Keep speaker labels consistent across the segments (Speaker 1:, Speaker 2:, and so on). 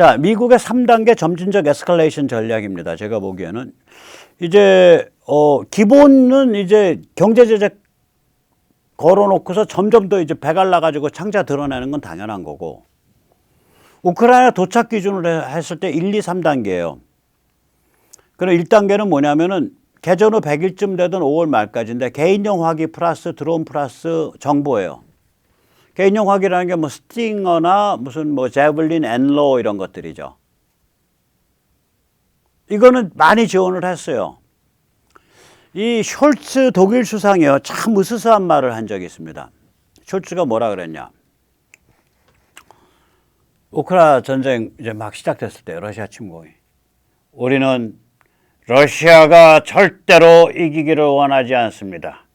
Speaker 1: 자, 미국의 3단계 점진적 에스컬레이션 전략입니다. 제가 보기에는 이제 기본은 이제 경제 제재 걸어놓고서 점점 더 이제 배갈라 가지고 창자 드러내는 건 당연한 거고, 우크라이나 도착 기준으로 했을 때 1, 2, 3단계예요. 그럼 1단계는 뭐냐면은 개전 후 100일쯤 되던 5월 말까지인데 개인용 화기 플러스 드론 플러스 정보예요. 개인용 화기라는 게 뭐 스팅어나 무슨 뭐 제블린, 엔로 이런 것들이죠. 이거는 많이 지원을 했어요. 이 숄츠 독일 수상이요, 참 으스스한 말을 한 적이 있습니다. 숄츠가 뭐라 그랬냐? 우크라이나 전쟁 이제 막 시작됐을 때 러시아 침공이, 우리는 러시아가 절대로 이기기를 원하지 않습니다.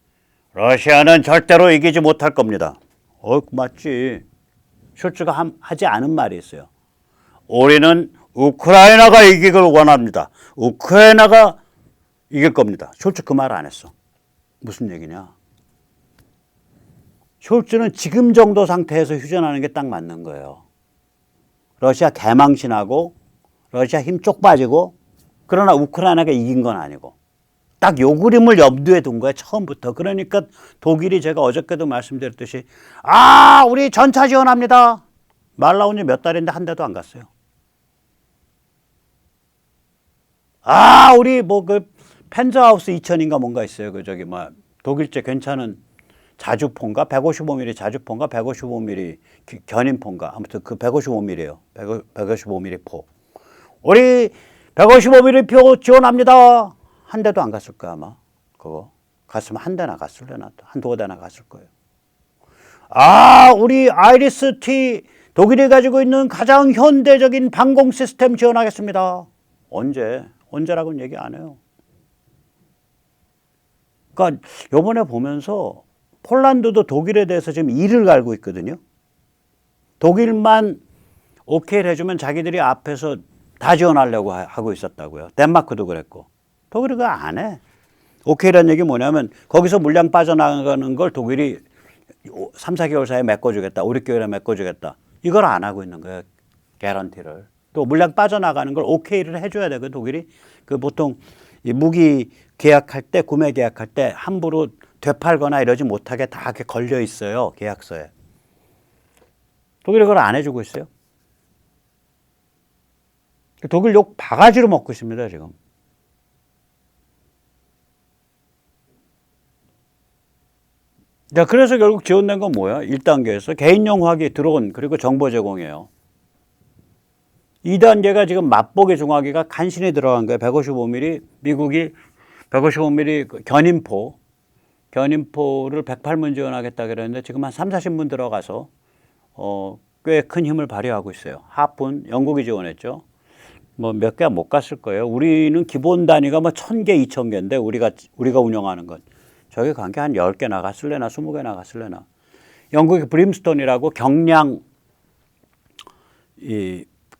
Speaker 1: 러시아는 절대로 이기지 못할 겁니다. 맞지. 숄츠가 하지 않은 말이 있어요. 우리는 우크라이나가 이기기를 원합니다. 우크라이나가 이길 겁니다. 숄츠 그 말 안 했어. 무슨 얘기냐? 숄츠는 지금 정도 상태에서 휴전하는 게 딱 맞는 거예요. 러시아 개망신하고 러시아 힘 쪽 빠지고, 그러나 우크라이나가 이긴 건 아니고, 딱 요 그림을 염두에 둔 거예요, 처음부터. 그러니까 독일이 제가 어저께도 말씀드렸듯이 우리 전차 지원합니다. 말 나온 지 몇 달인데 한 대도 안 갔어요. 우리 그 펜저하우스 2000인가 뭔가 있어요. 독일제 괜찮은 자주포인가 155mm 자주포인가 155mm 견인포인가, 아무튼 그 155mm예요. 155mm 포. 우리 155mm 표 지원합니다. 한 대도 안 갔을 거야, 아마. 그거 갔으면 한 대나 갔을려나, 한두 대나 갔을 거예요. 우리 아이리스-T 독일이 가지고 있는 가장 현대적인 방공 시스템 지원하겠습니다. 언제라고는 얘기 안 해요. 그러니까 요번에 보면서 폴란드도 독일에 대해서 지금 이를 갈고 있거든요. 독일만 오케이를 해주면 자기들이 앞에서 다 지원하려고 하고 있었다고요. 덴마크도 그랬고. 독일이 그거 안 해. 오케이라는 얘기 뭐냐면 거기서 물량 빠져나가는 걸 독일이 3, 4개월 사이에 메꿔주겠다. 5, 6개월에 메꿔주겠다. 이걸 안 하고 있는 거예요. 개런티를. 또 물량 빠져나가는 걸 오케이를 해줘야 되거든요. 독일이. 보통 이 무기 계약할 때, 구매 계약할 때 함부로 되팔거나 이러지 못하게 다 이렇게 걸려 있어요. 계약서에. 독일이 그걸 안 해주고 있어요. 독일 욕 바가지로 먹고 있습니다, 지금. 자, 그래서 결국 지원된 건 뭐야? 1단계에서 개인용 화기, 드론, 그리고 정보 제공이에요. 2단계가 지금 맛보기 중화기가 간신히 들어간 거예요. 155mm, 미국이 155mm 견인포를 108문 지원하겠다 그랬는데 지금 한 3, 40문 들어가서 꽤 큰 힘을 발휘하고 있어요. 하푼, 영국이 지원했죠. 뭐 몇 개 못 갔을 거예요. 우리는 기본 단위가 뭐 1000개, 2000개인데 우리가 운영하는 건 저기 간 게 한 10개 나갔을래나 20개 나갔을래나. 영국의 브림스톤이라고 경량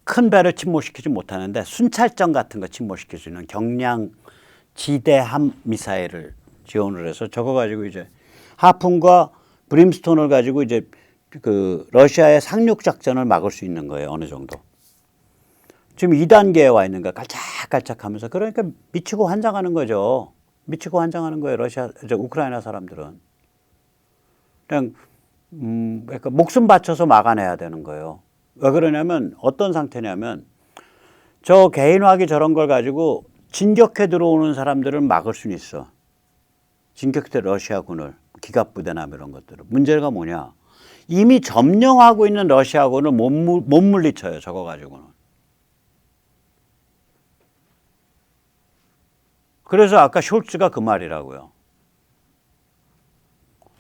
Speaker 1: 큰 배를 침몰시키지 못하는데 순찰정 같은 거 침몰시킬 수 있는 경량 지대함 미사일을 지원을 해서 저거 가지고 이제 하푼과 브림스톤을 가지고 이제 그 러시아의 상륙 작전을 막을 수 있는 거예요. 어느 정도. 지금 2단계에 와 있는 거야. 깔짝깔짝 하면서. 그러니까 미치고 환장하는 거죠. 미치고 환장하는 거예요. 우크라이나 사람들은. 그냥, 그러니까 목숨 바쳐서 막아내야 되는 거예요. 왜 그러냐면 어떤 상태냐면 저 개인화기 저런 걸 가지고 진격해 들어오는 사람들을 막을 수는 있어. 진격해 러시아군을, 기갑부대나 이런 것들을. 문제가 뭐냐. 이미 점령하고 있는 러시아군을 못 물리쳐요. 저거 가지고는. 그래서 아까 숄츠가 그 말이라고요.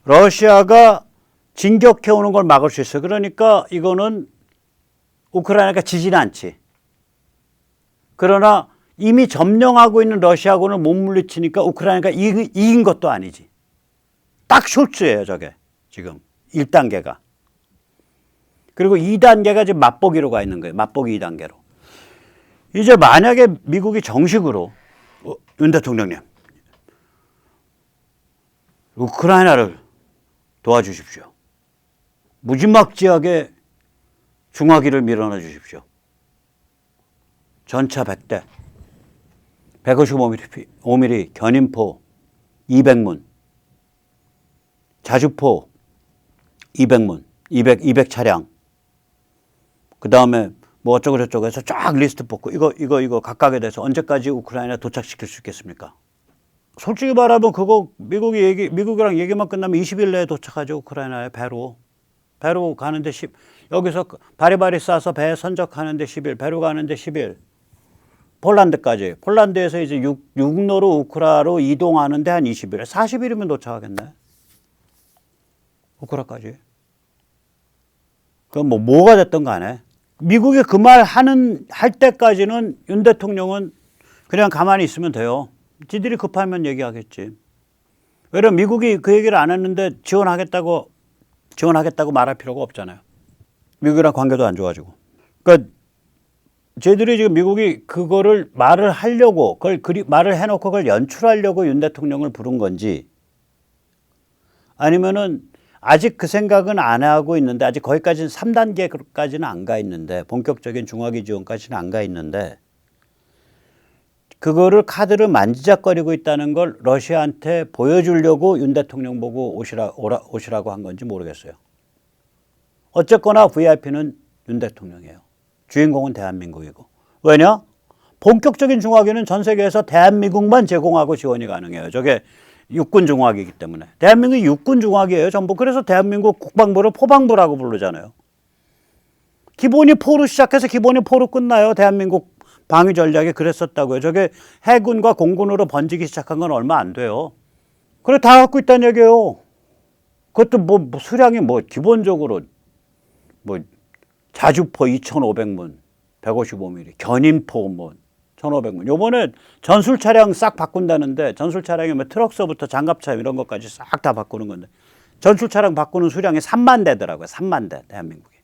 Speaker 1: 러시아가 진격해 오는 걸 막을 수 있어요. 그러니까 이거는 우크라이나가 지지는 않지. 그러나 이미 점령하고 있는 러시아군을 못 물리치니까 우크라이나가 이긴 것도 아니지. 딱 숄츠예요, 저게. 지금 1단계가. 그리고 2단계가 지금 맛보기로 가 있는 거예요. 맛보기 2단계로. 이제 만약에 미국이 정식으로 윤 대통령님, 우크라이나를 도와주십시오. 무지막지하게 중화기를 밀어넣어 주십시오. 전차 100대, 155mm 견인포 200문, 자주포 200문, 200 차량. 그 다음에 뭐 어쩌고 저쩌고 해서 쫙 리스트 뽑고 이거 각각에 대해서 언제까지 우크라이나 도착시킬 수 있겠습니까? 솔직히 말하면 그거 미국이랑 얘기만 끝나면 20일 내에 도착하죠. 우크라이나에 배로 가는데 여기서 바리바리 싸서 배 선적하는데 10일, 배로 가는데 10일. 폴란드에서 이제 육로로 우크라로 이동하는데 한 20일, 40일이면 도착하겠네. 우크라까지. 그럼 뭐가 됐든 간에 미국이 그 말 할 때까지는 윤 대통령은 그냥 가만히 있으면 돼요. 지들이 급하면 얘기하겠지. 왜냐면 미국이 그 얘기를 안 했는데 지원하겠다고 말할 필요가 없잖아요. 미국이랑 관계도 안 좋아지고. 그러니까 쟤들이 지금 미국이 그거를 말을 하려고 말을 해놓고 그걸 연출하려고 윤 대통령을 부른 건지 아니면은 아직 그 생각은 안 하고 있는데 아직 거기까지는 3단계까지는 안 가 있는데 본격적인 중화기 지원까지는 안 가 있는데 그거를 카드를 만지작거리고 있다는 걸 러시아한테 보여주려고 윤 대통령 보고 오시라고 한 건지 모르겠어요. 어쨌거나 VIP는 윤 대통령이에요. 주인공은 대한민국이고. 왜냐? 본격적인 중화기는 전 세계에서 대한민국만 제공하고 지원이 가능해요. 저게 육군 중화기이기 때문에. 대한민국이 육군 중화기예요. 전부. 그래서 대한민국 국방부를 포방부라고 부르잖아요. 기본이 포로 시작해서 기본이 포로 끝나요. 대한민국 방위 전략이 그랬었다고요. 저게 해군과 공군으로 번지기 시작한 건 얼마 안 돼요. 그래 다 갖고 있다는 얘기예요. 그것도 뭐 수량이 기본적으로 자주포 2,500문, 155mm, 견인포 1,500문. 요번에 전술 차량 싹 바꾼다는데 전술 차량이 트럭서부터 장갑차 이런 것까지 싹 다 바꾸는 건데 전술 차량 바꾸는 수량이 3만 대더라고요. 3만 대 대한민국이.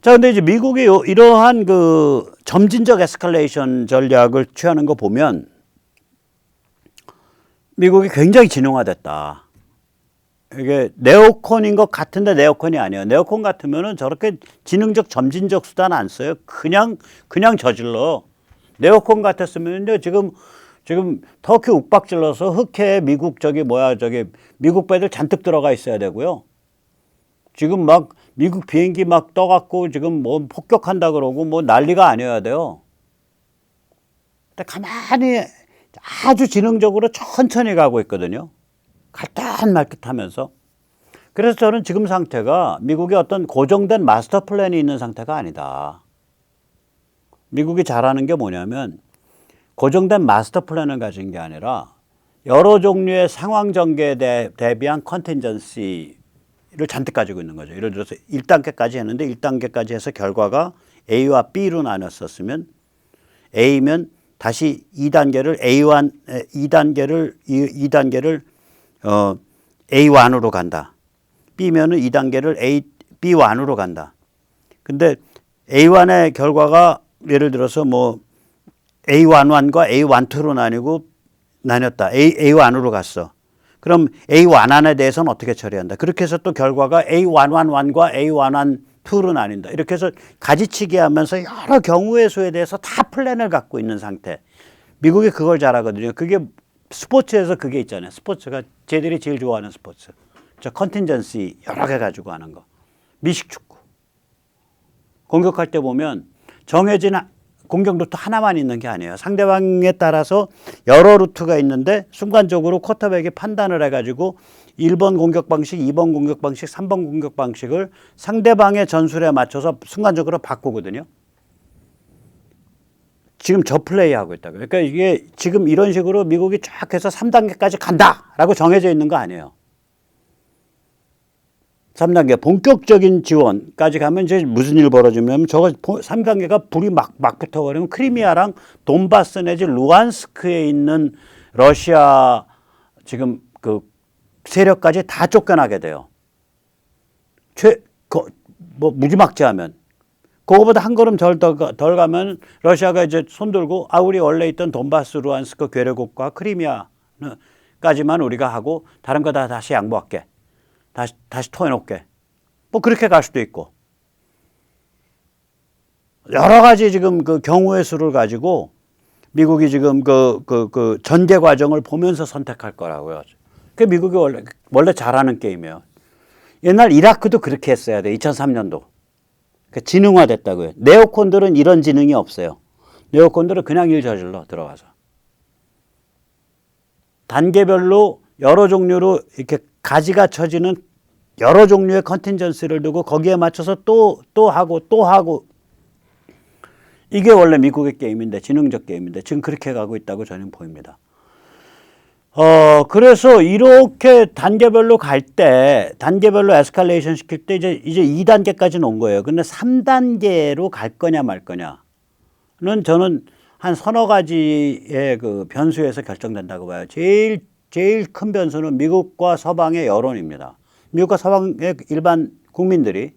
Speaker 1: 자, 근데 이제 미국이 이러한 그 점진적 에스컬레이션 전략을 취하는 거 보면 미국이 굉장히 진영화됐다. 이게 네오콘인 것 같은데 네오콘이 아니에요. 네오콘 같으면은 저렇게 지능적 점진적 수단 안 써요. 그냥 저질러. 네오콘 같았으면요 지금 터키 욱박질러서 흑해에 미국 미국 배들 잔뜩 들어가 있어야 되고요. 지금 미국 비행기 떠갖고 지금 폭격한다 그러고 난리가 아니어야 돼요. 근데 가만히 아주 지능적으로 천천히 가고 있거든요. 갈 듯 말 듯 하면서. 그래서 저는 지금 상태가 미국의 어떤 고정된 마스터 플랜이 있는 상태가 아니다. 미국이 잘하는 게 뭐냐면 고정된 마스터 플랜을 가진 게 아니라 여러 종류의 상황 전개에 대비한 컨틴전시를 잔뜩 가지고 있는 거죠. 예를 들어서 1단계까지 했는데 1단계까지 해서 결과가 A와 B로 나눴었으면 A면 다시 2단계를 A1으로 간다. B면은 2단계를 B1으로 간다. 근데 A1의 결과가 예를 들어서 A11과 A12로 나뉘었다. A1으로 갔어. 그럼 A11에 대해서는 어떻게 처리한다. 그렇게 해서 또 결과가 A111과 A112로 나뉜다. 이렇게 해서 가지치기 하면서 여러 경우의 수에 대해서 다 플랜을 갖고 있는 상태. 미국이 그걸 잘하거든요. 그게 스포츠에서 그게 있잖아요. 스포츠가 쟤들이 제일 좋아하는 스포츠. 저 컨틴전시 여러 개 가지고 하는 거. 미식축구. 공격할 때 보면 정해진 공격 루트 하나만 있는 게 아니에요. 상대방에 따라서 여러 루트가 있는데 순간적으로 쿼터백이 판단을 해가지고 1번 공격 방식, 2번 공격 방식, 3번 공격 방식을 상대방의 전술에 맞춰서 순간적으로 바꾸거든요. 지금 저 플레이하고 있다. 그러니까 이게 지금 이런 식으로 미국이 쫙 해서 3단계까지 간다라고 정해져 있는 거 아니에요. 3단계 본격적인 지원까지 가면 이제 무슨 일 벌어지냐면 저거 3단계가 불이 막 붙어버리면 크리미아랑 돈바스 내지 루안스크에 있는 러시아 지금 그 세력까지 다 쫓겨나게 돼요. 무지막지하면. 그거보다 한 걸음 덜 가면 러시아가 이제 손들고 우리 원래 있던 돈바스, 루안스크, 괴뢰국과 크리미아까지만 우리가 하고 다른 거 다 다시 양보할게. 다시 토해놓게. 그렇게 갈 수도 있고. 여러 가지 지금 그 경우의 수를 가지고 미국이 지금 그 전개 과정을 보면서 선택할 거라고요. 그 미국이 원래 잘하는 게임이에요. 옛날 이라크도 그렇게 했어야 돼. 2003년도. 그러니까 지능화됐다고요. 네오콘들은 이런 지능이 없어요. 네오콘들은 그냥 일 저질러 들어가서. 단계별로 여러 종류로 이렇게 가지가 쳐지는 여러 종류의 컨틴전시를 두고 거기에 맞춰서 또 하고 이게 원래 미국의 게임인데 지능적 게임인데 지금 그렇게 가고 있다고 저는 보입니다. 그래서 이렇게 단계별로 갈 때, 단계별로 에스컬레이션 시킬 때 이제 2단계까지는 온 거예요. 근데 3단계로 갈 거냐 말 거냐는 저는 한 서너 가지의 그 변수에서 결정된다고 봐요. 제일 큰 변수는 미국과 서방의 여론입니다. 미국과 서방의 일반 국민들이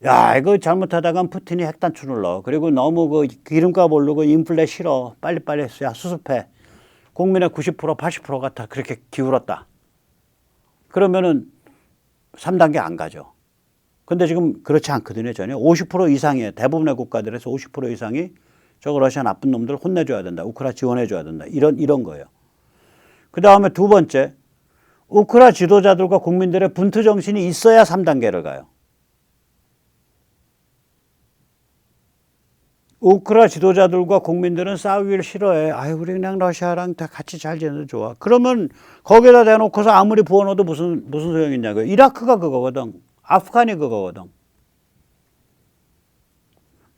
Speaker 1: 야, 이거 잘못하다간 푸틴이 핵단추를 넣어. 그리고 너무 그 기름값 오르고 인플레 싫어. 빨리빨리 야, 수습해. 국민의 90%, 80%가 다 그렇게 기울었다. 그러면은 3단계 안 가죠. 근데 지금 그렇지 않거든요, 전혀. 50% 이상이에요. 대부분의 국가들에서 50% 이상이 저거 러시아 나쁜 놈들 혼내줘야 된다. 우크라 지원해줘야 된다. 이런 거예요. 그 다음에 두 번째, 우크라 지도자들과 국민들의 분투 정신이 있어야 3단계를 가요. 우크라 지도자들과 국민들은 싸우기를 싫어해. 아유, 우리 그냥 러시아랑 다 같이 잘 지내도 좋아. 그러면 거기다 대놓고서 아무리 부어넣어도 무슨 소용이 있냐고요. 이라크가 그거거든. 아프간이 그거거든.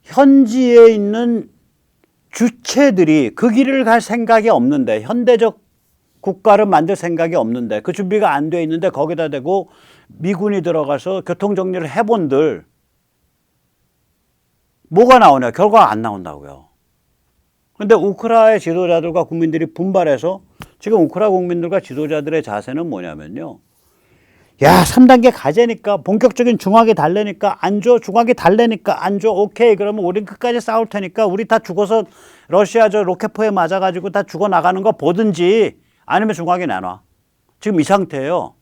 Speaker 1: 현지에 있는 주체들이 그 길을 갈 생각이 없는데, 현대적 국가를 만들 생각이 없는데, 그 준비가 안 돼 있는데 거기다 대고 미군이 들어가서 교통정리를 해본들 뭐가 나오냐? 결과가 안 나온다고요. 그런데 우크라의 지도자들과 국민들이 분발해서 지금 우크라 국민들과 지도자들의 자세는 뭐냐면요. 야, 3단계 가자니까 본격적인 중화기 달래니까 안 줘. 중화기 달래니까 안 줘. 오케이. 그러면 우린 끝까지 싸울 테니까 우리 다 죽어서 러시아 저 로켓포에 맞아가지고 다 죽어나가는 거 보든지 아니면 중화기 내놔. 지금 이 상태예요.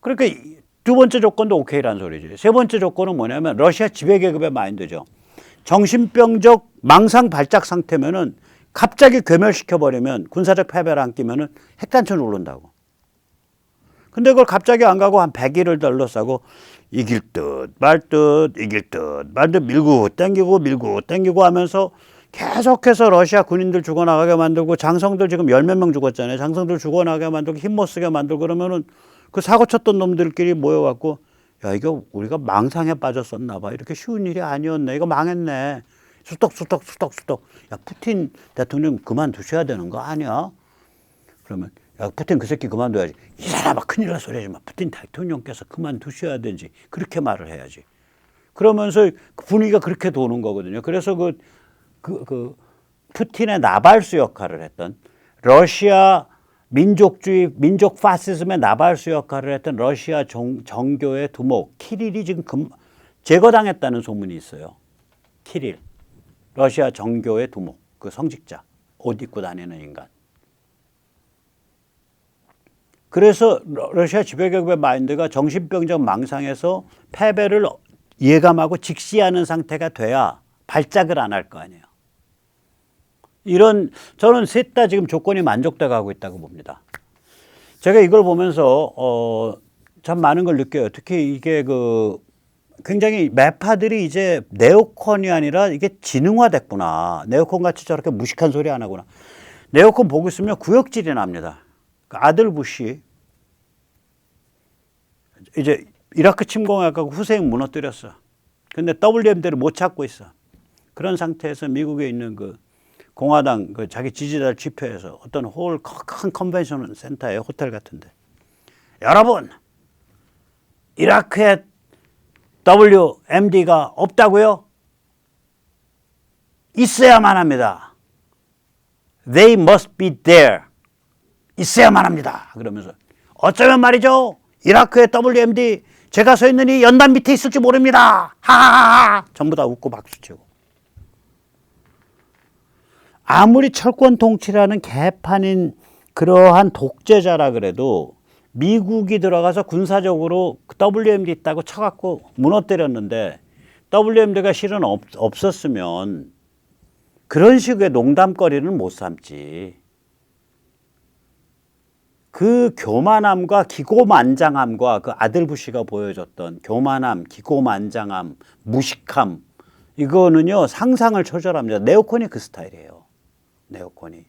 Speaker 1: 그러니까 두 번째 조건도 오케이라는 소리지. 세 번째 조건은 뭐냐면 러시아 지배계급의 마인드죠. 정신병적 망상 발작 상태면은 갑자기 괴멸시켜버리면 군사적 패배를 안 끼면은 핵단추를 누른다고. 근데 그걸 갑자기 안 가고 한 100일을 둘러싸고 이길 듯 말 듯 이길 듯 말 듯 밀고 땡기고 하면서 계속해서 러시아 군인들 죽어나가게 만들고 장성들 지금 10몇 명 죽었잖아요. 장성들 죽어나가게 만들고 힘 못 쓰게 만들고 그러면은 그 사고 쳤던 놈들끼리 모여갖고 야, 이거 우리가 망상에 빠졌었나 봐. 이렇게 쉬운 일이 아니었네. 이거 망했네. 수덕. 야, 푸틴 대통령 그만두셔야 되는 거 아니야? 그러면 야, 푸틴 그 새끼 그만둬야지. 이 사람아, 큰일 날 소리 하지 마. 푸틴 대통령께서 그만두셔야 되지. 그렇게 말을 해야지. 그러면서 분위기가 그렇게 도는 거거든요. 그래서 푸틴의 나발수 역할을 했던 러시아 민족주의, 민족 파시즘의 나발수 역할을 했던 러시아 정교의 두목 키릴이 지금 제거당했다는 소문이 있어요. 키릴, 러시아 정교의 두목, 그 성직자, 옷 입고 다니는 인간. 그래서 러시아 지배계급의 마인드가 정신병적 망상에서 패배를 예감하고 직시하는 상태가 돼야 발작을 안 할 거 아니에요. 저는 셋 다 지금 조건이 만족돼 가고 있다고 봅니다. 제가 이걸 보면서 참 많은 걸 느껴요. 특히 이게 굉장히 매파들이 이제 네오콘이 아니라 이게 지능화됐구나. 네오콘 같이 저렇게 무식한 소리 안 하구나. 네오콘 보고 있으면 구역질이 납니다. 아들 부시 이제 이라크 침공해가지고 후세인 무너뜨렸어. 근데 WMD를 못 찾고 있어. 그런 상태에서 미국에 있는 공화당 자기 지지자를 집회해서 어떤 큰 컨벤션 센터에 호텔 같은데 여러분 이라크에 WMD가 없다고요? 있어야만 합니다. They must be there. 있어야만 합니다. 그러면서 어쩌면 말이죠. 이라크의 WMD 제가 서 있는 이 연단 밑에 있을지 모릅니다. 하하하. 전부 다 웃고 박수치고. 아무리 철권 통치라는 개판인 그러한 독재자라 그래도 미국이 들어가서 군사적으로 WMD 있다고 쳐갖고 무너뜨렸는데 WMD가 실은 없었으면 그런 식의 농담거리는 못 삼지. 그 교만함과 기고만장함과 그 아들 부시가 보여줬던 교만함, 기고만장함, 무식함 이거는요 상상을 초월합니다. 네오콘이 그 스타일이에요. 네오콘이.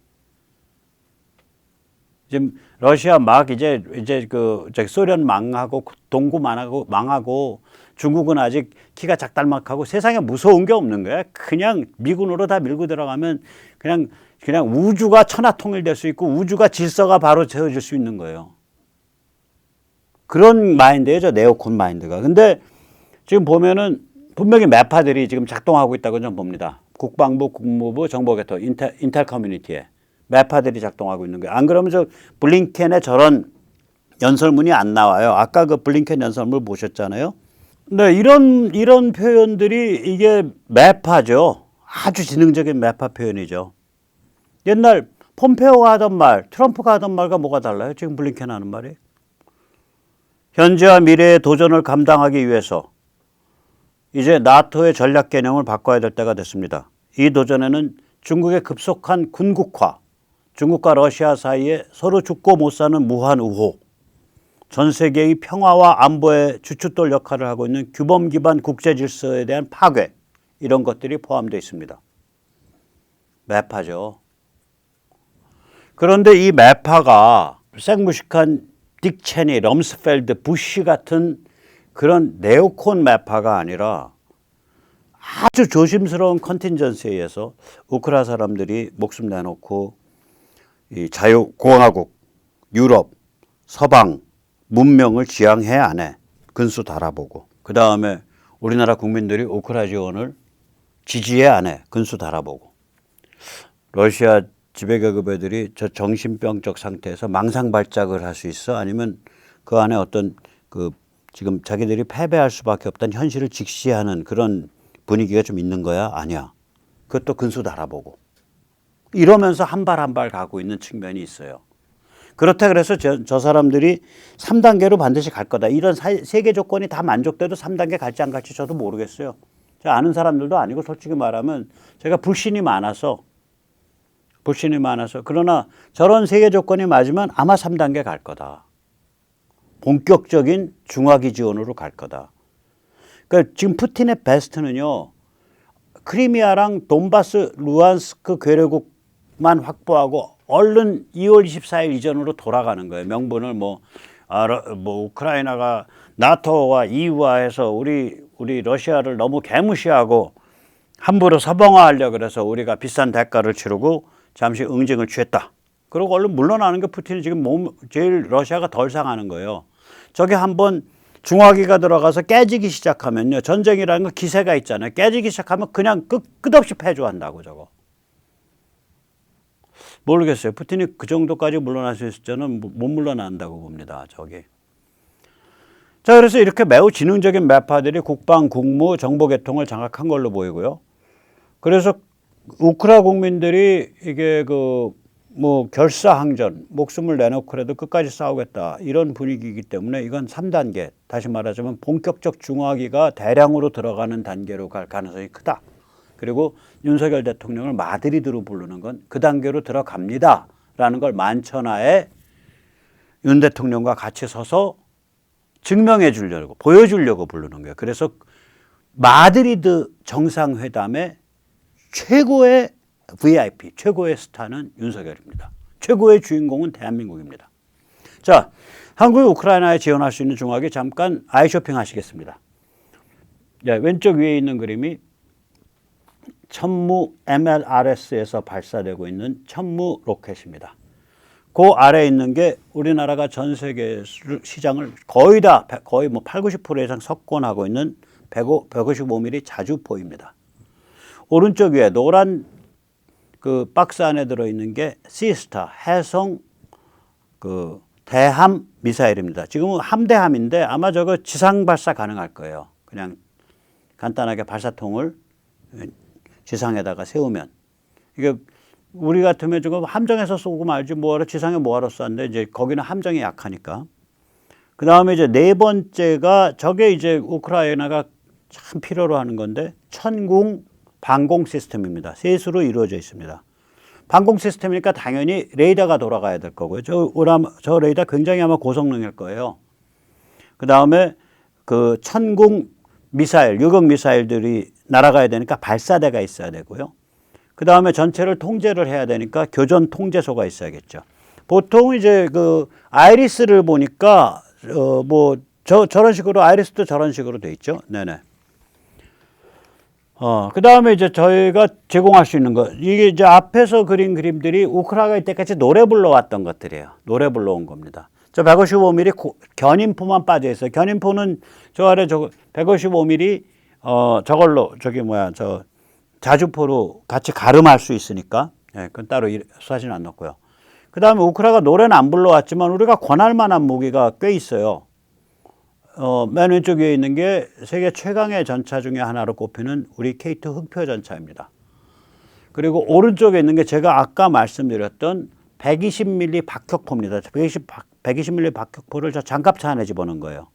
Speaker 1: 지금 러시아 막 이제 그 소련 망하고 동구 망하고 중국은 아직 키가 작달막하고 세상에 무서운 게 없는 거야. 그냥 미군으로 다 밀고 들어가면 그냥 우주가 천하통일될 수 있고 우주가 질서가 바로 세워질 수 있는 거예요. 그런 마인드예요, 저 네오콘 마인드가. 근데 지금 보면은 분명히 매파들이 지금 작동하고 있다고 좀 봅니다. 국방부, 국무부, 정보개통, 인텔 커뮤니티에 매파들이 작동하고 있는 거예요. 안 그러면 저 블링켄의 저런 연설문이 안 나와요. 아까 그 블링켄 연설문 보셨잖아요. 네, 이런 표현들이 이게 매파죠. 아주 지능적인 매파 표현이죠. 옛날 폼페오가 하던 말, 트럼프가 하던 말과 뭐가 달라요? 지금 블링켄 하는 말이. 현재와 미래의 도전을 감당하기 위해서 이제 나토의 전략 개념을 바꿔야 될 때가 됐습니다. 이 도전에는 중국의 급속한 군국화, 중국과 러시아 사이에 서로 죽고 못 사는 무한 우호, 전 세계의 평화와 안보의 주춧돌 역할을 하고 있는 규범 기반 국제 질서에 대한 파괴, 이런 것들이 포함되어 있습니다. 매파죠. 그런데 이 매파가 생무식한 딕 체니, 럼스펠드, 부시 같은 그런 네오콘 매파가 아니라 아주 조심스러운 컨틴전스에 의해서 우크라 사람들이 목숨 내놓고 이 자유공화국, 유럽, 서방, 문명을 지향해 안 해. 근수 달아보고. 그 다음에 우리나라 국민들이 우크라 지원을 지지해 안 해. 근수 달아보고. 러시아 지배계급 애들이 저 정신병적 상태에서 망상발작을 할 수 있어? 아니면 그 안에 어떤 그 지금 자기들이 패배할 수밖에 없다는 현실을 직시하는 그런 분위기가 좀 있는 거야? 아니야. 그것도 근수 달아보고. 이러면서 한 발 한 발 가고 있는 측면이 있어요. 그렇다 그래서 저 사람들이 3단계로 반드시 갈 거다. 이런 세 개 조건이 다 만족돼도 3단계 갈지 안 갈지 저도 모르겠어요. 제가 아는 사람들도 아니고 솔직히 말하면 제가 불신이 많아서 그러나 저런 세 개 조건이 맞으면 아마 3단계 갈 거다. 본격적인 중화기 지원으로 갈 거다. 그러니까 지금 푸틴의 베스트는요. 크리미아랑 돈바스, 루안스크 괴뢰국만 확보하고 얼른 2월 24일 이전으로 돌아가는 거예요. 명분을 뭐 우크라이나가 나토와 EU화해서 우리 러시아를 너무 개무시하고 함부로 서방화하려고 그래서 우리가 비싼 대가를 치르고 잠시 응징을 취했다. 그리고 얼른 물러나는 게 푸틴이 지금 제일 러시아가 덜 상하는 거예요. 저게 한번 중화기가 들어가서 깨지기 시작하면요. 전쟁이라는 건 기세가 있잖아요. 깨지기 시작하면 그냥 끝없이 패조한다고 저거. 모르겠어요. 푸틴이 그 정도까지 물러날 수 있을지는 못 물러난다고 봅니다. 저기. 자, 그래서 이렇게 매우 지능적인 매파들이 국방, 국무, 정보계통을 장악한 걸로 보이고요. 그래서 우크라 국민들이 이게 결사항전, 목숨을 내놓고라도 끝까지 싸우겠다. 이런 분위기이기 때문에 이건 3단계, 다시 말하자면 본격적 중화기가 대량으로 들어가는 단계로 갈 가능성이 크다. 그리고 윤석열 대통령을 마드리드로 부르는 건 그 단계로 들어갑니다. 라는 걸 만천하에 윤 대통령과 같이 서서 증명해 주려고, 보여주려고 부르는 거예요. 그래서 마드리드 정상회담의 최고의 VIP, 최고의 스타는 윤석열입니다. 최고의 주인공은 대한민국입니다. 자, 한국이 우크라이나에 지원할 수 있는 중화기 잠깐 아이 쇼핑 하시겠습니다. 왼쪽 위에 있는 그림이 천무 MLRS에서 발사되고 있는 천무 로켓입니다. 그 아래에 있는 게 우리나라가 전 세계 시장을 거의 뭐 8, 90% 이상 석권하고 있는 155mm 자주포입니다. 오른쪽 위에 노란 그 박스 안에 들어있는 게 시스타 해성 그 대함 미사일입니다. 지금은 함대함인데 아마 저거 지상 발사 가능할 거예요. 그냥 간단하게 발사통을 지상에다가 세우면. 이게 우리 같으면 지금 함정에서 쏘고 말지 뭐하러 지상에 뭐하러 쏘는데 이제 거기는 함정이 약하니까. 그 다음에 이제 네 번째가 저게 이제 우크라이나가 참 필요로 하는 건데 천궁 방공 시스템입니다. 셋으로 이루어져 있습니다. 방공 시스템이니까 당연히 레이더가 돌아가야 될 거고요. 저 레이더 굉장히 아마 고성능일 거예요. 그 다음에 그 천궁 미사일, 유격 미사일들이 날아가야 되니까 발사대가 있어야 되고요. 그 다음에 전체를 통제를 해야 되니까 교전 통제소가 있어야겠죠. 보통 이제 그 아이리스를 보니까 저런 식으로 아이리스도 저런 식으로 돼 있죠. 네네. 그 다음에 이제 저희가 제공할 수 있는 거, 이게 이제 앞에서 그린 그림들이 우크라이나 때까지 노래 불러왔던 것들이에요. 노래 불러온 겁니다. 저 155mm 견인포만 빠져 있어요. 견인포는 저 아래 155mm 저걸로 저 자주포로 같이 가름할 수 있으니까, 예, 그건 따로 사진 안 넣고요. 그 다음에 우크라이나가 노래는 안 불러왔지만 우리가 권할 만한 무기가 꽤 있어요. 맨 왼쪽 위에 있는 게 세계 최강의 전차 중에 하나로 꼽히는 우리 K2 흑표 전차입니다. 그리고 오른쪽에 있는 게 제가 아까 말씀드렸던 120mm 박격포입니다. 120mm 박격포를 저 장갑차 안에 집어넣은 거예요.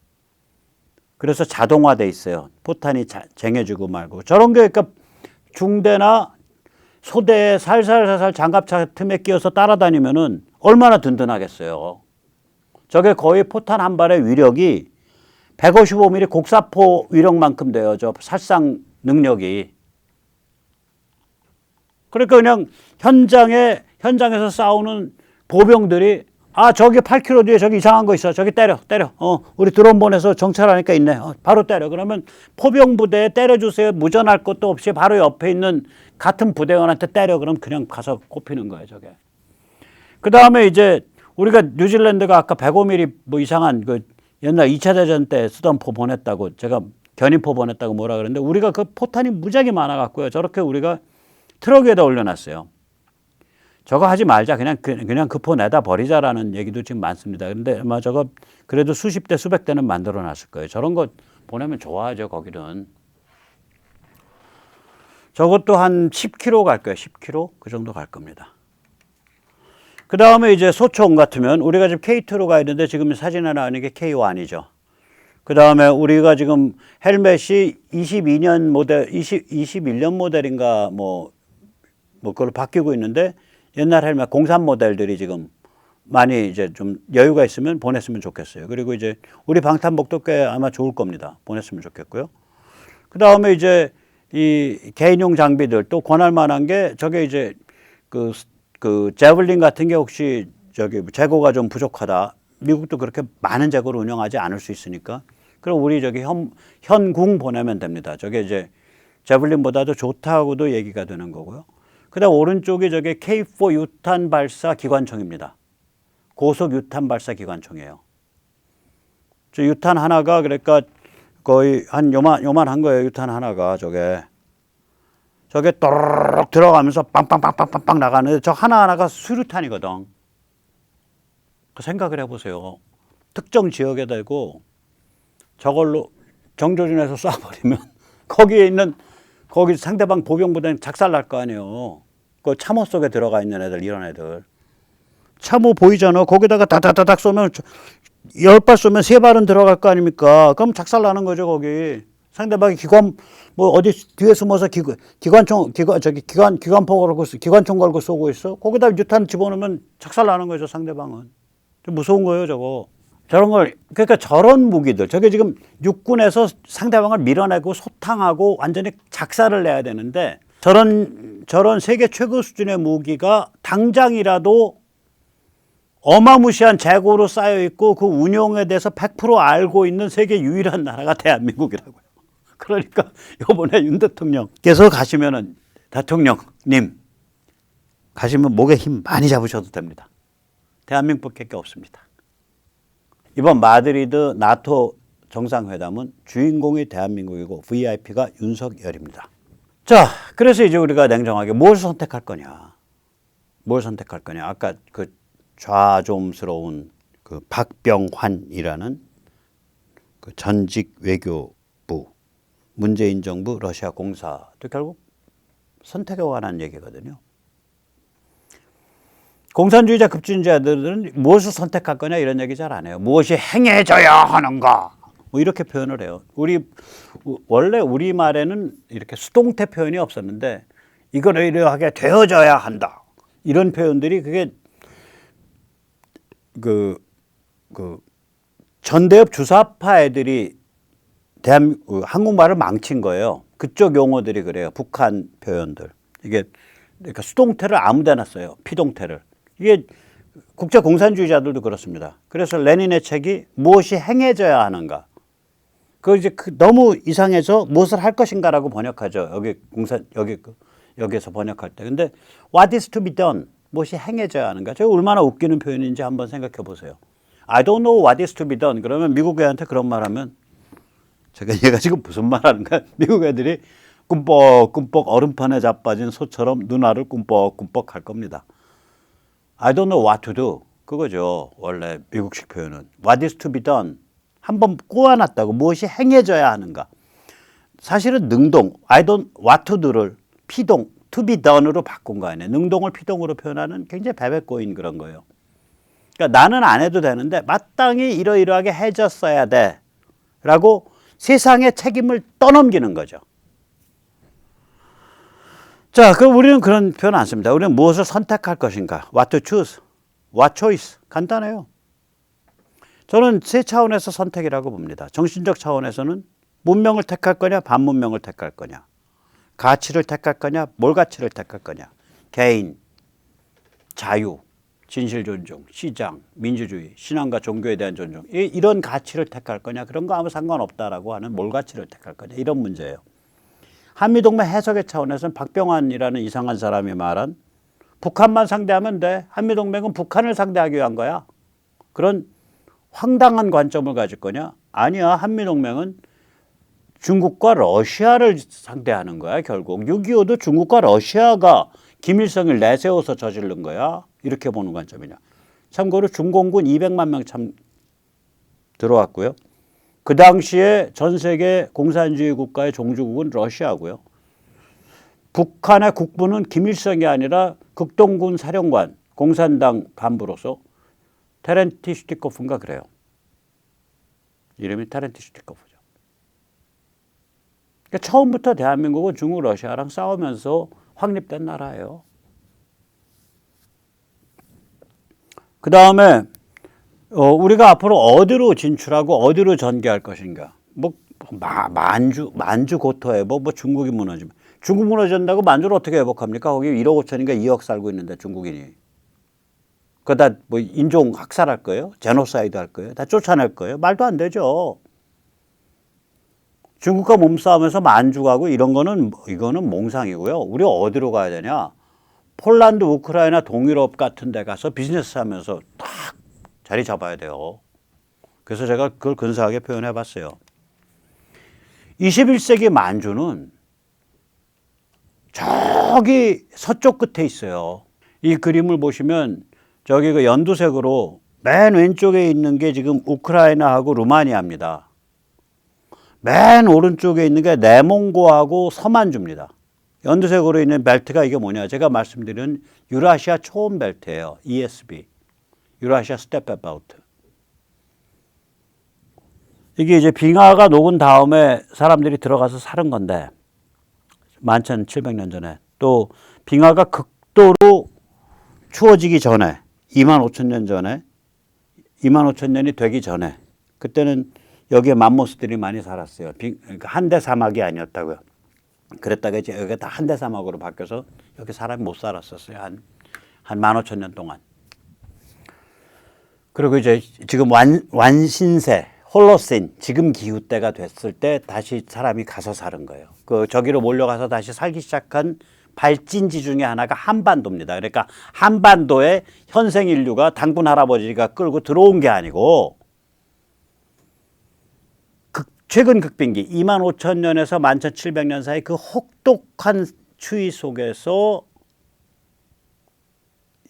Speaker 1: 그래서 자동화돼 있어요. 포탄이 쟁여지고 말고. 저런 게 그러니까 중대나 소대에 살살살살 장갑차 틈에 끼어서 따라다니면은 얼마나 든든하겠어요. 저게 거의 포탄 한 발의 위력이 155mm 곡사포 위력만큼 돼요. 저 살상 능력이. 그러니까 그냥 현장에서 싸우는 보병들이 저기 8km 뒤에 저기 이상한 거 있어. 저기 때려. 우리 드론 보내서 정찰하니까 있네. 바로 때려. 그러면 포병 부대에 때려주세요. 무전할 것도 없이 바로 옆에 있는 같은 부대원한테 때려. 그럼 그냥 가서 꼽히는 거예요, 저게. 그 다음에 이제 우리가 뉴질랜드가 아까 105mm 뭐 이상한 그 옛날 2차 대전 때 쓰던 포 보냈다고 제가 견인포 보냈다고 뭐라 그러는데 우리가 그 포탄이 무지하게 많아갖고요. 저렇게 우리가 트럭 위에다 올려놨어요. 저거 하지 말자. 그냥 그 포 내다 버리자라는 얘기도 지금 많습니다. 그런데 아마 저거 그래도 수십 대 수백 대는 만들어 놨을 거예요. 저런 거 보내면 좋아하죠, 거기는. 저것도 한 10km 갈 거예요. 10km? 그 정도 갈 겁니다. 그 다음에 이제 소총 같으면 우리가 지금 K2로 가야 되는데 지금 사진에 나오는 게 K1이죠. 그 다음에 우리가 지금 헬멧이 22년 모델, 21년 모델인가 뭐 그걸로 바뀌고 있는데 옛날 헬멧 03 모델들이 지금 많이 이제 좀 여유가 있으면 보냈으면 좋겠어요. 그리고 이제 우리 방탄복도 꽤 아마 좋을 겁니다. 보냈으면 좋겠고요. 그 다음에 이제 이 개인용 장비들 또 권할 만한 게 저게 이제 그 제블린 같은 게 혹시 저기 재고가 좀 부족하다. 미국도 그렇게 많은 재고를 운영하지 않을 수 있으니까. 그럼 우리 저기 현궁 보내면 됩니다. 저게 이제 제블린보다도 좋다고도 얘기가 되는 거고요. 그다음 오른쪽이 저게 K4 유탄 발사 기관총입니다. 고속 유탄 발사 기관총이에요. 저 유탄 하나가 그러니까 거의 한 요만한 거예요. 유탄 하나가 저게 또르륵 들어가면서 빵빵빵빵빵 나가는데 저 하나하나가 수류탄이거든. 그 생각을 해보세요. 특정 지역에 대고 저걸로 정조준에서 쏴버리면 거기 상대방 보병부대는 작살날 거 아니에요. 그 참호 속에 들어가 있는 애들, 이런 애들. 참호 보이잖아. 거기다가 다다다닥 쏘면 10발 쏘면 3발은 들어갈 거 아닙니까? 그럼 작살나는 거죠, 거기. 상대방이 어디 뒤에 숨어서 기관총 걸고 쏘고 있어. 거기다 유탄 집어넣으면 작살나는 거죠, 상대방은. 좀 무서운 거예요, 저거. 그러니까 저런 무기들, 저게 지금 육군에서 상대방을 밀어내고 소탕하고 완전히 작살을 내야 되는데 저런 세계 최고 수준의 무기가 당장이라도 어마무시한 재고로 쌓여 있고 그 운용에 대해서 100% 알고 있는 세계 유일한 나라가 대한민국이라고요. 그러니까 이번에 윤 대통령께서 가시면은 대통령님 가시면 목에 힘 많이 잡으셔도 됩니다. 대한민국밖에 없습니다. 이번 마드리드 나토 정상회담은 주인공이 대한민국이고 VIP가 윤석열입니다. 자, 그래서 이제 우리가 냉정하게 뭘 선택할 거냐. 아까 그 좌좀스러운 그 박병환이라는 그 전직 외교부 문재인 정부 러시아 공사도 결국 선택에 관한 얘기거든요. 공산주의자 급진주의자들은 무엇을 선택할 거냐 이런 얘기 잘 안 해요. 무엇이 행해져야 하는가 뭐 이렇게 표현을 해요. 원래 우리말에는 이렇게 수동태 표현이 없었는데 이걸 이러하게 되어져야 한다 이런 표현들이 그게 전대협 주사파 애들이 한국말을 망친 거예요. 그쪽 용어들이 그래요. 북한 표현들. 이게 그러니까 수동태를 아무데나 써요. 피동태를. 이게 국제 공산주의자들도 그렇습니다. 그래서 레닌의 책이 무엇이 행해져야 하는가. 너무 이상해서 무엇을 할 것인가라고 번역하죠. 여기서 번역할 때. 근데 what is to be done? 무엇이 행해져야 하는가. 저게 얼마나 웃기는 표현인지 한번 생각해 보세요. I don't know what is to be done. 그러면 미국 애한테 그런 말 하면 얘가 지금 무슨 말 하는 거야? 미국 애들이 꿈뻑꿈뻑 얼음판에 자빠진 소처럼 눈알을 꿈뻑꿈뻑 할 겁니다. I don't know what to do. 그거죠. 원래 미국식 표현은. What is to be done. 한번 꼬아놨다고 무엇이 행해져야 하는가. 사실은 능동, I don't what to do를 피동, to be done으로 바꾼 거 아니에요. 능동을 피동으로 표현하는 굉장히 베베꼬인 그런 거예요. 그러니까 나는 안 해도 되는데 마땅히 이러이러하게 해줬어야 돼. 라고 세상의 책임을 떠넘기는 거죠. 자, 그럼 우리는 그런 표현 안 씁니다. 우리는 무엇을 선택할 것인가? What to choose? What choice? 간단해요. 저는 세 차원에서 선택이라고 봅니다. 정신적 차원에서는 문명을 택할 거냐, 반문명을 택할 거냐. 가치를 택할 거냐, 뭘 가치를 택할 거냐. 개인, 자유, 진실 존중, 시장, 민주주의, 신앙과 종교에 대한 존중. 이런 가치를 택할 거냐, 그런 거 아무 상관없다라고 하는 뭘 가치를 택할 거냐. 이런 문제예요. 한미동맹 해석의 차원에서는 박병환이라는 이상한 사람이 말한 북한만 상대하면 돼. 한미동맹은 북한을 상대하기 위한 거야. 그런 황당한 관점을 가질 거냐? 아니야. 한미동맹은 중국과 러시아를 상대하는 거야. 결국 6.25도 중국과 러시아가 김일성을 내세워서 저지른 거야. 이렇게 보는 관점이냐. 참고로 중공군 200만 명 참 들어왔고요. 그 당시에 전 세계 공산주의 국가의 종주국은 러시아고요. 북한의 국부는 김일성이 아니라 극동군 사령관, 공산당 간부로서 테렌티 슈티코프인가 그래요. 이름이 테렌티 슈티코프죠. 그러니까 처음부터 대한민국은 중국, 러시아랑 싸우면서 확립된 나라예요. 그 다음에 우리가 앞으로 어디로 진출하고 어디로 전개할 것인가. 만주 고토 회복, 중국이 무너지면. 중국 무너진다고 만주를 어떻게 회복합니까? 거기 1억 5천인가 2억 살고 있는데 중국인이. 그다 인종 학살할 거예요? 제노사이드 할 거예요? 다 쫓아낼 거예요? 말도 안 되죠. 중국과 몸싸움에서 만주 가고 이거는 몽상이고요. 우리 어디로 가야 되냐? 폴란드, 우크라이나, 동유럽 같은 데 가서 비즈니스 하면서 딱 자리 잡아야 돼요. 그래서 제가 그걸 근사하게 표현해 봤어요. 21세기 만주는 저기 서쪽 끝에 있어요. 이 그림을 보시면 저기 그 연두색으로 맨 왼쪽에 있는 게 지금 우크라이나하고 루마니아입니다. 맨 오른쪽에 있는 게 내몽고하고 서만주입니다. 연두색으로 있는 벨트가 이게 뭐냐. 제가 말씀드린 유라시아 초원 벨트예요. ESB. 유라시아 스테ppe 바우트. 이게 이제 빙하가 녹은 다음에 사람들이 들어가서 사는 건데 11,700년 전에 또 빙하가 극도로 추워지기 전에 25,000년 전에 25,000년이 되기 전에 그때는 여기에 맘모스들이 많이 살았어요. 그러니까 한대 사막이 아니었다고요. 그랬다가 이제 여기가 다 한대 사막으로 바뀌어서 여기 사람이 못 살았었어요. 한 15,000년 동안. 그리고 이제 지금 완신세, 홀로신, 지금 기후 때가 됐을 때 다시 사람이 가서 사는 거예요. 저기로 몰려가서 다시 살기 시작한 발진지 중에 하나가 한반도입니다. 그러니까 한반도에 현생 인류가 당군 할아버지가 끌고 들어온 게 아니고 최근 극빈기 25,000년에서 11,700년 사이 그 혹독한 추위 속에서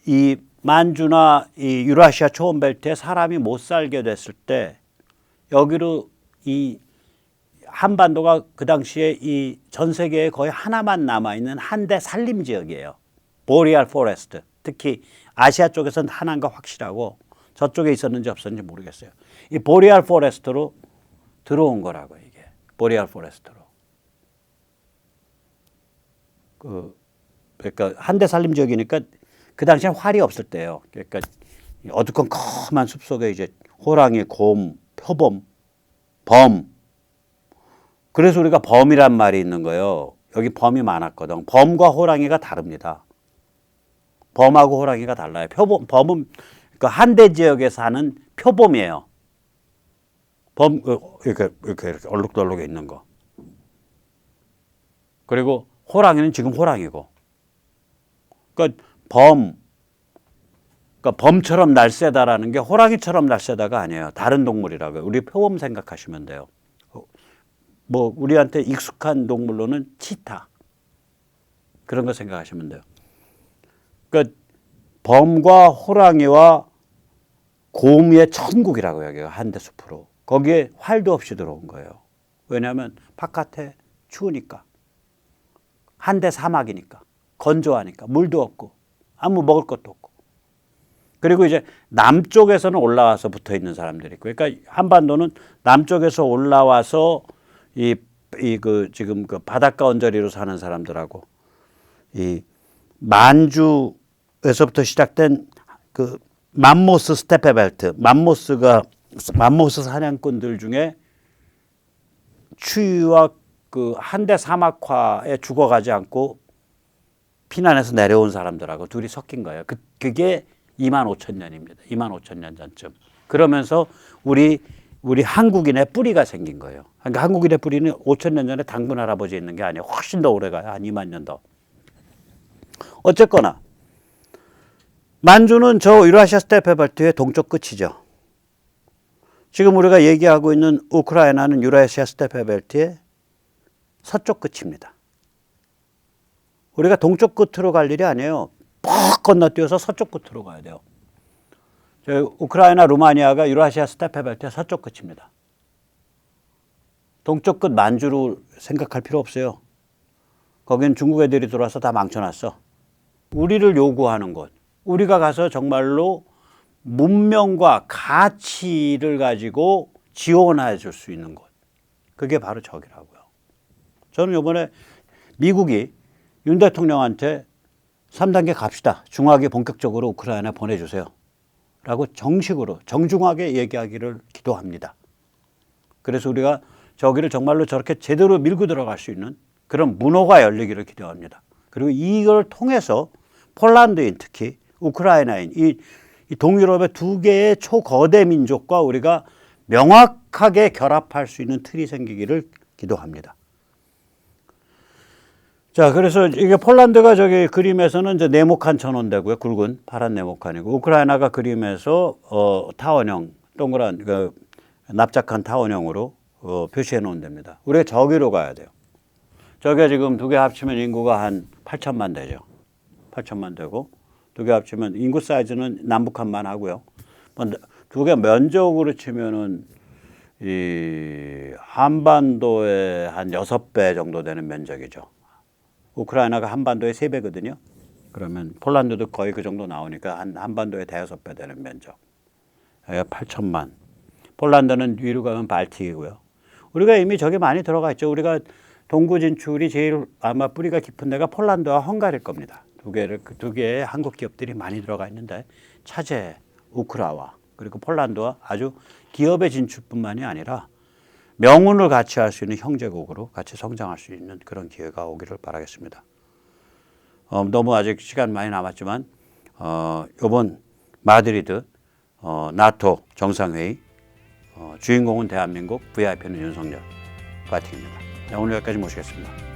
Speaker 1: 이 만주나 이 유라시아 초원벨트에 사람이 못 살게 됐을 때 여기로 이 한반도가 그 당시에 이 전 세계에 거의 하나만 남아있는 한대 산림 지역이에요. 보리알 포레스트. 특히 아시아 쪽에서는 하나인 거 확실하고 저쪽에 있었는지 없었는지 모르겠어요. 이 보리알 포레스트로 들어온 거라고 이게. 보리알 포레스트로. 그러니까 한대 산림 지역이니까 그 당시엔 활이 없을 때예요. 그러니까 어두컴컴한 숲 속에 이제 호랑이, 곰, 표범, 범. 그래서 우리가 범이란 말이 있는 거예요. 여기 범이 많았거든. 범과 호랑이가 다릅니다. 범하고 호랑이가 달라요. 범은 그 한대 지역에 사는 표범이에요. 이렇게 얼룩덜룩해 있는 거. 그리고 호랑이는 지금 호랑이고. 그러니까 범처럼 날쌔다라는 게 호랑이처럼 날쌔다가 아니에요. 다른 동물이라고요. 우리 표범 생각하시면 돼요. 뭐 우리한테 익숙한 동물로는 치타 그런 거 생각하시면 돼요. 그러니까 범과 호랑이와 곰의 천국이라고 여기가 한대 숲으로. 거기에 활도 없이 들어온 거예요. 왜냐하면 바깥에 추우니까. 한대 사막이니까. 건조하니까. 물도 없고 아무 먹을 것도 없고. 그리고 이제 남쪽에서는 올라와서 붙어 있는 사람들이 있고. 그러니까 한반도는 남쪽에서 올라와서 지금 그 바닷가 언저리로 사는 사람들하고 이 만주에서부터 시작된 그 맘모스 스테페 벨트, 맘모스 사냥꾼들 중에 추위와 그 한대 사막화에 죽어가지 않고 피난해서 내려온 사람들하고 둘이 섞인 거예요. 그게 25,000년입니다. 25,000년 전쯤. 그러면서 우리 한국인의 뿌리가 생긴 거예요. 그러니까 한국인의 뿌리는 5,000년 전에 당군 할아버지 있는 게 아니에요. 훨씬 더 오래 가요. 한 2만 년 더. 어쨌거나 만주는 저 유라시아 스테페 벨트의 동쪽 끝이죠. 지금 우리가 얘기하고 있는 우크라이나는 유라시아 스테페 벨트의 서쪽 끝입니다. 우리가 동쪽 끝으로 갈 일이 아니에요. 퍽 건너뛰어서 서쪽 끝으로 가야 돼요. 우크라이나, 루마니아가 유라시아 스테페 벨트의 서쪽 끝입니다. 동쪽 끝 만주로 생각할 필요 없어요. 거긴 중국 애들이 들어와서 다 망쳐놨어. 우리를 요구하는 곳. 우리가 가서 정말로 문명과 가치를 가지고 지원해 줄 수 있는 곳. 그게 바로 저기라고요. 저는 이번에 미국이 윤 대통령한테 3단계 갑시다. 중하게 본격적으로 우크라이나 보내주세요. 라고 정식으로 정중하게 얘기하기를 기도합니다. 그래서 우리가 저기를 정말로 저렇게 제대로 밀고 들어갈 수 있는 그런 문호가 열리기를 기도합니다. 그리고 이걸 통해서 폴란드인 특히 우크라이나인 이 동유럽의 두 개의 초거대 민족과 우리가 명확하게 결합할 수 있는 틀이 생기기를 기도합니다. 자, 그래서 이게 폴란드가 저기 그림에서는 이제 네모칸 천원대고요. 굵은 파란 네모칸이고 우크라이나가 그림에서 타원형 동그란 그 납작한 타원형으로 표시해 놓은 데입니다. 우리가 저기로 가야 돼요. 저게 지금 두 개 합치면 인구가 한 8천만 되죠. 8천만 되고 두 개 합치면 인구 사이즈는 남북한만 하고요. 두 개 면적으로 치면은 이 한반도의 한 6배 정도 되는 면적이죠. 우크라이나가 한반도의 3배거든요. 그러면 폴란드도 거의 그 정도 나오니까 한반도의 5배 되는 면적. 8천만. 폴란드는 위로 가면 발틱이고요. 우리가 이미 저기 많이 들어가 있죠. 우리가 동구 진출이 제일 아마 뿌리가 깊은 데가 폴란드와 헝가리일 겁니다. 두 개의 한국 기업들이 많이 들어가 있는데 차제, 우크라와 그리고 폴란드와 아주 기업의 진출뿐만이 아니라 명운을 같이 할 수 있는 형제국으로 같이 성장할 수 있는 그런 기회가 오기를 바라겠습니다. 너무 아직 시간 많이 남았지만 이번 마드리드 나토 정상회의 주인공은 대한민국, VIP는 윤석열 파이팅입니다. 오늘 여기까지 모시겠습니다.